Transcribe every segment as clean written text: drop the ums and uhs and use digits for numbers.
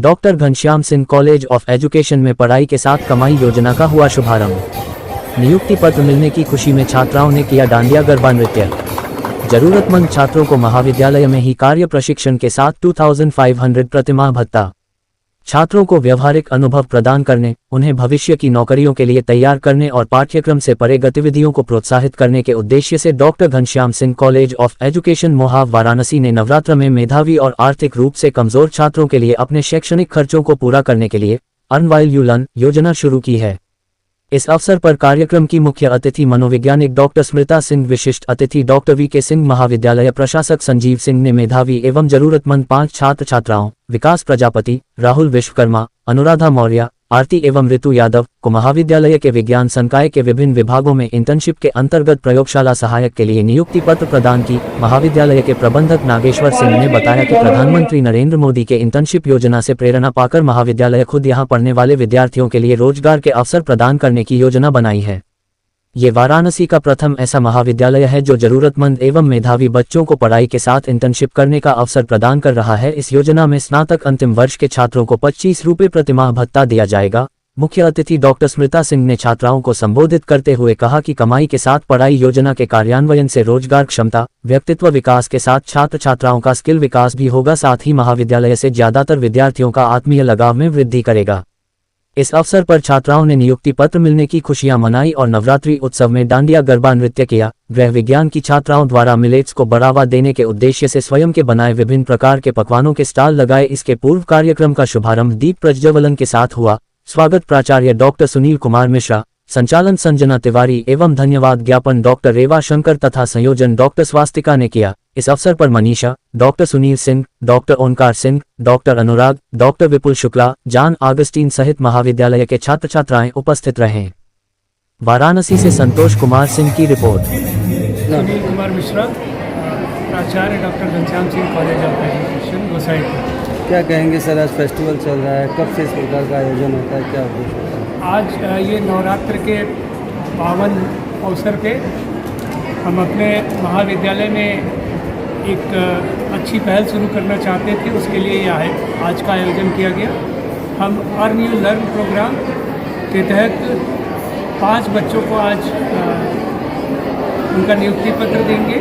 Doctor Ghanshyam Singh college of education में पढ़ाई के साथ कमाई योजना का हुआ शुभारंभ। नियुक्ति पत्र मिलने की खुशी में छात्राओं ने किया डांडिया गरबा नृत्य। जरूरतमंद छात्रों को महाविद्यालय में ही कार्य प्रशिक्षण के साथ 2500 प्रतिमाह भत्ता। छात्रों को व्यवहारिक अनुभव प्रदान करने, उन्हें भविष्य की नौकरियों के लिए तैयार करने और पाठ्यक्रम से परे गतिविधियों को प्रोत्साहित करने के उद्देश्य से doctor Ghanshyam Singh college of education Mohav Varanasi ने नवरात्र में मेधावी और आर्थिक रूप से कमजोर छात्रों के लिए अपने शैक्षणिक खर्चों को पूरा करने के लिए अर्न व्हाइल यू लर्न योजना शुरू की है। इस अवसर पर कार्यक्रम की मुख्य अतिथि मनोवैज्ञानिक डॉक्टर स्मृता सिंह, विशिष्ट अतिथि डॉक्टर वी के सिंह, महाविद्यालय प्रशासक संजीव सिंह ने मेधावी एवं जरूरतमंद 5 छात्र छात्राओं विकास प्रजापति, राहुल विश्वकर्मा, अनुराधा मौर्य, आरती एवं ऋतु यादव को महाविद्यालय के विज्ञान संकाय के विभिन्न विभागों में इंटर्नशिप के अंतर्गत प्रयोगशाला सहायक के लिए नियुक्ति पत्र प्रदान की। महाविद्यालय के प्रबंधक नागेश्वर सिंह ने बताया कि प्रधानमंत्री नरेंद्र मोदी के इंटर्नशिप योजना से प्रेरणा पाकर महाविद्यालय खुद यहां पढ़ने वाले विद्यार्थियों के लिए रोजगार के अवसर प्रदान करने की योजना बनाई है। ये वाराणसी का प्रथम ऐसा महाविद्यालय है जो जरूरतमंद एवं मेधावी बच्चों को पढ़ाई के साथ इंटर्नशिप करने का अवसर प्रदान कर रहा है। इस योजना में स्नातक अंतिम वर्ष के छात्रों को 25 रुपये प्रतिमाह भत्ता दिया जाएगा। मुख्य अतिथि डॉक्टर स्मृता सिंह ने छात्राओं को संबोधित करते हुए कहा कि कमाई के साथ पढ़ाई योजना के कार्यान्वयन से रोजगार क्षमता, व्यक्तित्व विकास के साथ छात्र छात्राओं का स्किल विकास भी होगा, साथ ही महाविद्यालय से ज्यादातर विद्यार्थियों का आत्मीय लगाव में वृद्धि करेगा। इस अवसर पर छात्राओं ने नियुक्ति पत्र मिलने की खुशियां मनाई और नवरात्रि उत्सव में डांडिया गरबा नृत्य किया। गृह विज्ञान की छात्राओं द्वारा मिलेट्स को बढ़ावा देने के उद्देश्य से स्वयं के बनाए विभिन्न प्रकार के पकवानों के स्टॉल लगाए। इसके पूर्व कार्यक्रम का शुभारंभ दीप प्रज्वलन के साथ हुआ। स्वागत प्राचार्य डॉक्टर सुनील कुमार मिश्रा, संचालन संजना तिवारी एवं धन्यवाद ज्ञापन डॉक्टर रेवा शंकर तथा संयोजन डॉक्टर स्वास्तिका ने किया। इस अवसर पर मनीषा, डॉक्टर सुनील सिंह, डॉक्टर ओंकार सिंह, डॉक्टर अनुराग, डॉक्टर विपुल शुक्ला, जॉन आगस्टीन सहित महाविद्यालय के छात्र छात्राएं उपस्थित रहे। वाराणसी से संतोष कुमार सिंह की रिपोर्ट। सुनील कुमार मिश्रा, प्राचार्य doctor Ghanshyam Singh college of education Gosaipur. क्या कहेंगे सर, आज फेस्टिवल चल रहा है, कब से इस प्रकार का आयोजन होता है, क्या उद्देश्य होता है? आज ये नवरात्र के पावन अवसर पे हम अपने महाविद्यालय में एक अच्छी पहल शुरू करना चाहते थे, उसके लिए यह आज का आयोजन किया गया। हम अर्न यू लर्न प्रोग्राम के तहत 5 बच्चों को आज उनका नियुक्ति पत्र देंगे।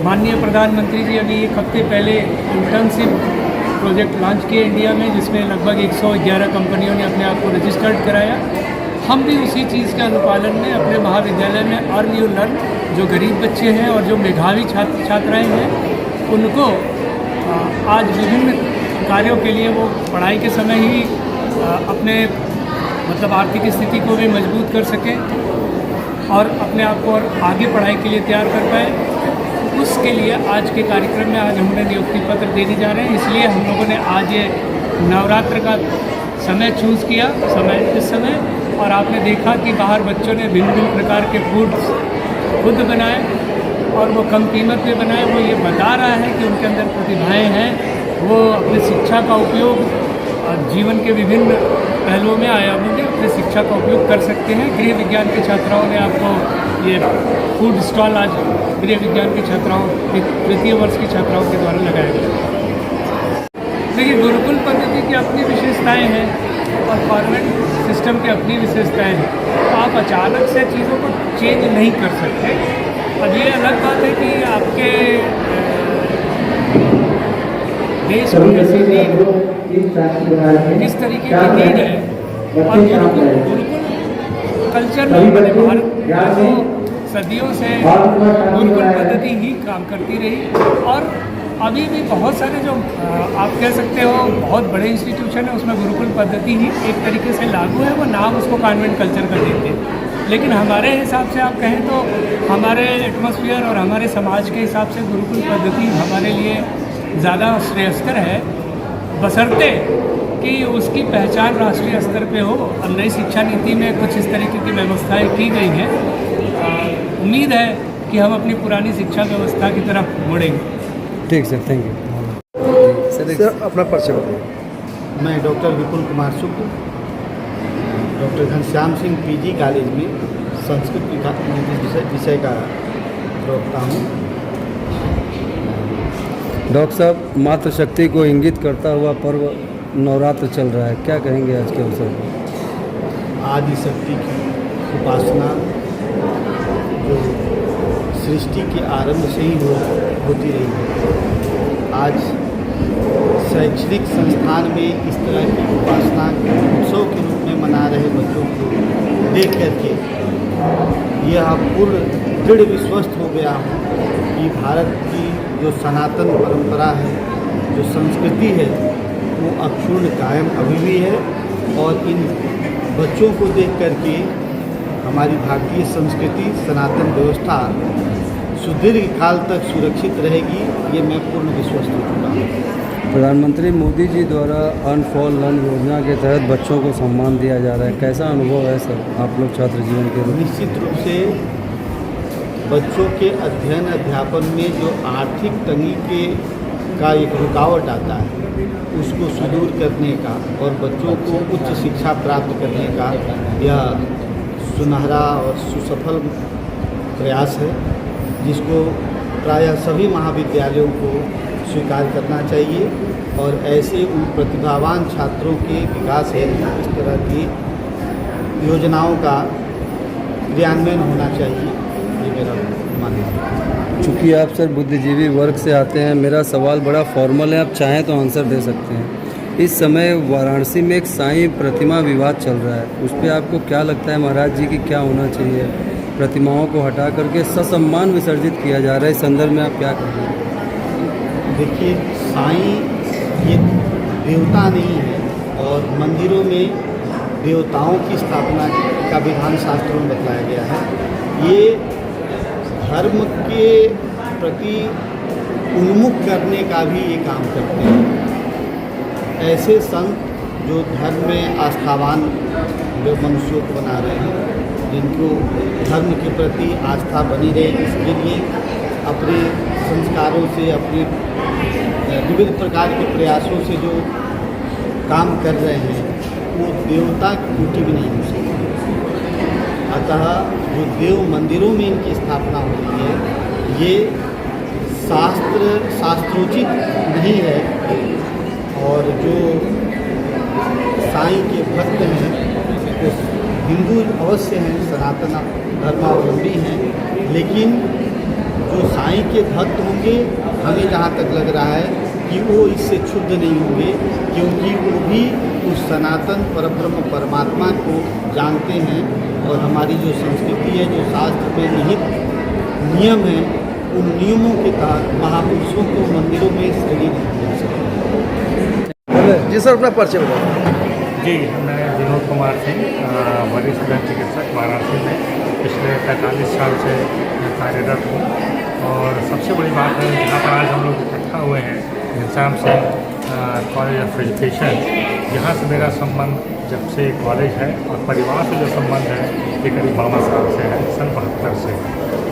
माननीय प्रधानमंत्री जी अभी 1 हफ्ते पहले इंटर्नशिप प्रोजेक्ट लॉन्च किए इंडिया में, जिसमें लगभग 111 कंपनियों ने अपने आप को रजिस्टर्ड कराया। हम भी उसी चीज़ के अनुपालन में अपने महाविद्यालय में अर्न यू लर्न, जो गरीब बच्चे हैं और जो मेधावी छात्र छात्राएं हैं, उनको आज विभिन्न कार्यों के लिए वो पढ़ाई के समय ही अपने मतलब आर्थिक स्थिति को भी मजबूत कर सकें और अपने आप को और आगे पढ़ाई के लिए तैयार कर पाए। उसके लिए आज के कार्यक्रम में आज हमने नियुक्ति पत्र देने जा रहे हैं। इसलिए हम लोगों ने आज ये नवरात्र का समय चूज़ किया, इस समय, और आपने देखा कि बाहर बच्चों ने भिन्न भिन्न प्रकार के फूड्स खुद बनाए और वो कम कीमत में बनाए। वो ये बता रहा है कि उनके अंदर प्रतिभाएं हैं, वो अपनी शिक्षा का उपयोग जीवन के विभिन्न पहलुओं में, आयामों में अपनी शिक्षा का उपयोग कर सकते हैं। गृह विज्ञान के छात्राओं ने आपको ये फूड स्टॉल आज गृह विज्ञान की छात्राओं, तृतीय वर्ष की छात्राओं के द्वारा लगाया गया। देखिए, गुरुकुल पद्धति की अपनी विशेषताएं हैं और कॉन्वेंट सिस्टम की अपनी विशेषताएं हैं, तो आप अचानक से चीज़ों को चेंज नहीं कर सकते। अब ये अलग बात है कि आपके देश में कैसी नीड, किस तरीके की नीड है, और गुरुकुल कल्चर में हमारे भारत को सदियों से गुरुकुल पद्धति ही काम करती रही। और अभी भी बहुत सारे जो आप कह सकते हो बहुत बड़े इंस्टीट्यूशन है, उसमें गुरुकुल पद्धति ही एक तरीके से लागू है। वो नाम उसको कॉन्वेंट कल्चर का देते हैं, लेकिन हमारे हिसाब से आप कहें तो हमारे एटमॉस्फेयर और हमारे समाज के हिसाब से गुरुकुल पद्धति हमारे लिए ज़्यादा श्रेयस्कर है, बशर्ते कि उसकी पहचान राष्ट्रीय स्तर पे हो। और नई शिक्षा नीति में कुछ इस तरीके की व्यवस्थाएं की गई हैं। उम्मीद है कि हम अपनी पुरानी शिक्षा व्यवस्था की तरफ मुड़ेंगे। ठीक सर, थैंक यू। सर अपना परिचय बताइए। मैं doctor Vipul Kumar Shukla, doctor Ghanshyam Singh PG college में संस्कृत विषय का प्रवक्ता हूँ। डॉक्टर साहब, मातृशक्ति को इंगित करता हुआ पर्व नवरात्र चल रहा है, क्या कहेंगे आज के अवसर पर? आदि शक्ति की उपासना जो सृष्टि के आरंभ से ही होती रही है। आज शैक्षणिक संस्थान में इस तरह की उपासना उत्सव के रूप में मना रहे बच्चों को देख करके यह पूर्ण दृढ़ विश्वस्त हो गया हूँ कि भारत की जो सनातन परंपरा है, जो संस्कृति है, वो अक्षुण्ण कायम अभी भी है। और इन बच्चों को देख करके हमारी भारतीय संस्कृति, सनातन व्यवस्था सुदीर्घ काल तक सुरक्षित रहेगी, ये मैं पूर्ण विश्वस्त हो चुका हूँ। प्रधानमंत्री मोदी जी द्वारा अर्न फॉर लर्न योजना के तहत बच्चों को सम्मान दिया जा रहा है, कैसा अनुभव है सर आप लोग छात्र जीवन के रूप में? निश्चित रूप से बच्चों के अध्ययन अध्यापन में जो आर्थिक तंगी का एक रुकावट आता है, उसको सुदूर करने का और बच्चों को उच्च शिक्षा प्राप्त करने का यह सुनहरा और सुसफल प्रयास है, जिसको प्रायः सभी महाविद्यालयों को स्वीकार करना चाहिए। और ऐसे उन प्रतिभावान छात्रों के विकास हेतु इस तरह की योजनाओं का क्रियान्वयन होना चाहिए, ये मेरा मानना है। चूँकि आप सर बुद्धिजीवी वर्ग से आते हैं, मेरा सवाल बड़ा फॉर्मल है, आप चाहें तो आंसर दे सकते हैं। इस समय वाराणसी में एक साईं प्रतिमा विवाद चल रहा है, उस पर आपको क्या लगता है महाराज जी की क्या होना चाहिए? प्रतिमाओं को हटा करके ससम्मान विसर्जित किया जा रहा है, इस संदर्भ में आप क्या कहेंगे? देखिए, साईं ये देवता नहीं है और मंदिरों में देवताओं की स्थापना का विधान शास्त्रों में बताया गया है। ये धर्म के प्रति उन्मुख करने का भी ये काम करते हैं। ऐसे संत जो धर्म में आस्थावान जो मनुष्यों को बना रहे हैं, जिनको धर्म के प्रति आस्था बनी रहे, इसके लिए अपने संस्कारों से, अपने विविध प्रकार के प्रयासों से जो काम कर रहे हैं, वो देवता की कोटि भी नहीं हो सकती। अतः जो देव मंदिरों में इनकी स्थापना हो रही है, ये शास्त्रोचित नहीं है। और जो साईं के भक्त हैं, वो हिंदू अवश्य हैं, सनातन धर्मावलंबी हैं, लेकिन जो साईं के भक्त होंगे, हमें जहाँ तक लग रहा है कि वो इससे क्षुब्ध नहीं होंगे, क्योंकि वो भी उस सनातन परब्रह्म परमात्मा को जानते हैं। और हमारी जो संस्कृति है, जो शास्त्र में निहित नियम है, उन नियमों के तहत महापुरुषों को मंदिरों में श्रेणी नहीं मिल सकती। जी सर, अपना परिचय बताइए। जी, मैं विनोद कुमार सिंह, वरिष्ठ दंत चिकित्सक, वाराणसी में पिछले 45 साल से कार्यरत हूँ। और सबसे बड़ी बात है, जहाँ पर आज हम लोग इकट्ठा हुए हैं, Ghanshyam Singh college of education, यहाँ से मेरा संबंध जब से कॉलेज है और परिवार से जो संबंध है, ये करीब 52 साल से है, सन 72 से।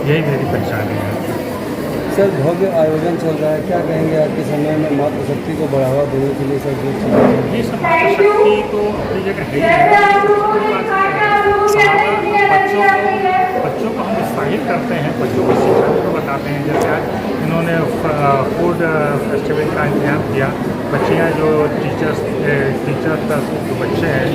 यही मेरी पहचान है। सर, भव्य आयोजन चल रहा है, क्या कहेंगे आज के समय में मातृशक्ति को बढ़ावा देने के लिए? सर, जो चीज़ें ये सब मातृशक्ति तो अपनी जगह है ही है। बच्चों को हम उत्साहित करते हैं, बच्चों को शिक्षा को बताते हैं। जैसे आज इन्होंने फूड फेस्टिवल का इंतजाम किया, बच्चियाँ जो टीचर जो बच्चे हैं,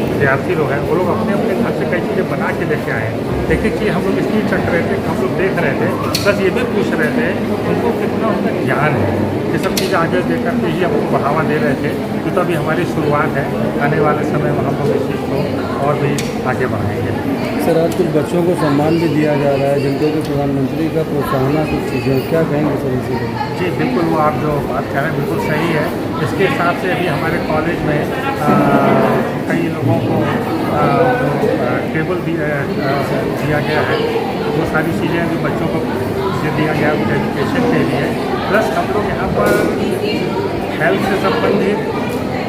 विद्यार्थी लोग हैं, वो लोग अपने अपने घर से कई चीज़ें बना के लेके आए। देखिए कि हम लोग इसलिए चट रहे थे, हम लोग देख रहे थे, बस ये भी पूछ रहे थे उनको कितना उनका ज्ञान है। ये सब चीज़ें आगे देकर के ही हमको बढ़ावा दे रहे थे, तो तभी हमारी शुरुआत है। आने वाले समय में हम लोग इस चीज़ को और भी आगे बढ़ाएंगे। सर, आज कुछ बच्चों को सम्मान भी दिया जा रहा है, जिनको कि प्रधानमंत्री का प्रोत्साहन कुछ चीज़ें, क्या कहेंगे सर इसी को? जी बिल्कुल, वो आप जो बात कह रहे हैं बिल्कुल सही है। इसके हिसाब से अभी हमारे कॉलेज में कई लोगों को टेबल दिया गया है। वो सारी चीज़ें अभी बच्चों को दिया गया उनके एजुकेशन के लिए। प्लस हम लोग यहाँ पर हेल्थ से संबंधित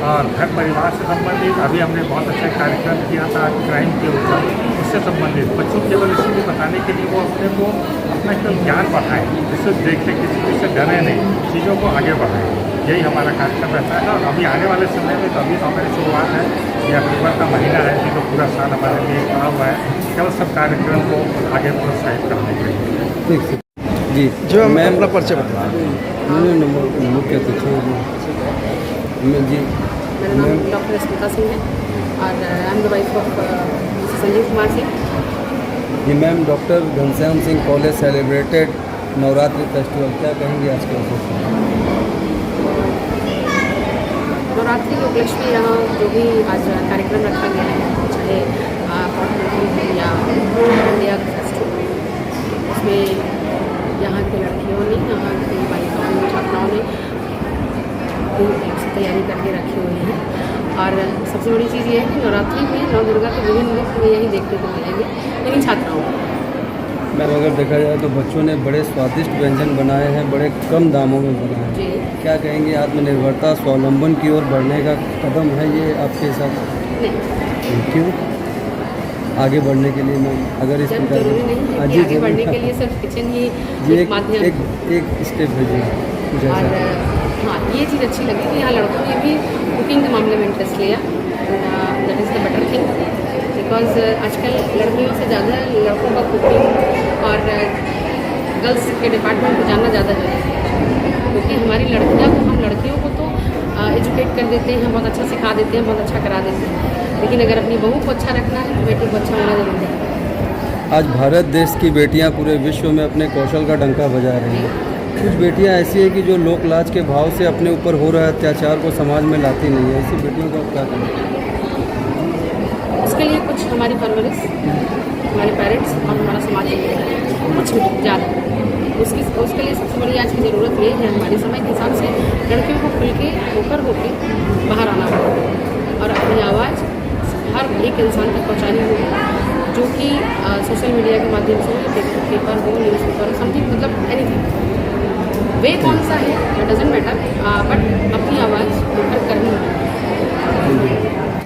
और घर परिवार से संबंधित अभी हमने बहुत अच्छा कार्यक्रम किया था क्राइम के ऊपर, उससे संबंधित बच्चों को केवल इसीलिए बताने के लिए वो अपने को अपना केवल ज्ञान बढ़ाएं, जिससे देखते किसी चीज़ से डरे नहीं, चीज़ों को आगे बढ़ाएं। यही हमारा कार्यक्रम रहता है। और अभी आने वाले समय में तो अभी तो हमारी शुरुआत है, ये अक्टूबर का महीना है, अभी तो पूरा साल हमारे लिए पड़ा हुआ है, केवल सब कार्यक्रम को आगे प्रोत्साहित करने के लिए। ठीक है जी, जो मैं अपना परिचय बता मुख्य अतिथि जी मेरा नाम डॉक्टर स्मिता सिंह है और I am the wife of Sanjeev Kumar Singh. जी ma'am, doctor Ghanshyam Singh college celebrated Navratri festival, क्या कहेंगे आज के अवसर पर? नवरात्रि के उपलक्ष्य में यहाँ जो भी आज कार्यक्रम रखा गया है, चाहे कॉटन या इंडिया फेस्टिवल, उसमें यहाँ की लड़कियों ने, यहाँ की बालिकाओं ने, छात्राओं ने तैयारी करके रखी हुई है। और सबसे बड़ी चीज़ ये है कि नवरात्रि में नौ दुर्गा के विभिन्न रूप में यही देखने को मिलेंगे इन्हीं छात्राओं को। मैम, अगर देखा जाए तो बच्चों ने बड़े स्वादिष्ट व्यंजन बनाए हैं, बड़े कम दामों में बनाए जी। हैं। क्या कहेंगे, आत्मनिर्भरता स्वावलंबन की ओर बढ़ने का कदम है ये आपके हिसाब से? नहीं, क्यों? आगे बढ़ने के लिए मैम, अगर इस जब जरूरी नहीं है कि आगे बढ़ने के लिए सिर्फ किचन ही जी एक माध्यम एक स्टेप है जी कुछ और ऐसा। हाँ, ये चीज़ अच्छी लगी कि यहाँ लड़कों ने भी कुकिंग के मामले में इंटरेस्ट लिया। That is the better thing, because आजकल लड़कियों से ज़्यादा लड़कों का कुकिंग और गर्ल्स के डिपार्टमेंट को जानना ज़्यादा जरूरी है, क्योंकि हमारी लड़कियाँ को, हम लड़कियों को तो एजुकेट कर देते हैं, बहुत अच्छा सिखा देते हैं, बहुत अच्छा करा देते हैं, लेकिन अगर अपनी बहू को अच्छा रखना है तो बेटी को अच्छा होना जरूरी है। आज भारत देश की बेटियां पूरे विश्व में अपने कौशल का डंका बजा रही हैं। कुछ बेटियां ऐसी हैं कि जो लोक लाज के भाव से अपने ऊपर हो रहा अत्याचार को समाज में लाती नहीं है। ऐसी बेटियों को आप क्या करें? उसके लिए कुछ हमारी परवरिश, हमारे पेरेंट्स और हमारा समाज कुछ ज़्यादा उसके लिए सबसे बड़ी आज की ज़रूरत ये है, हमारे समय के हिसाब से लड़कियों को खुल के होकर बाहर आना होगा और अपनी आवाज़ हर एक इंसान तक पहुँचानी होगी, जो कि सोशल मीडिया के माध्यम से पेपर हो, न्यूज़ पेपर, समथिंग, मतलब एनीथिंग। वे कौन सा है डजेंट मैटर, बट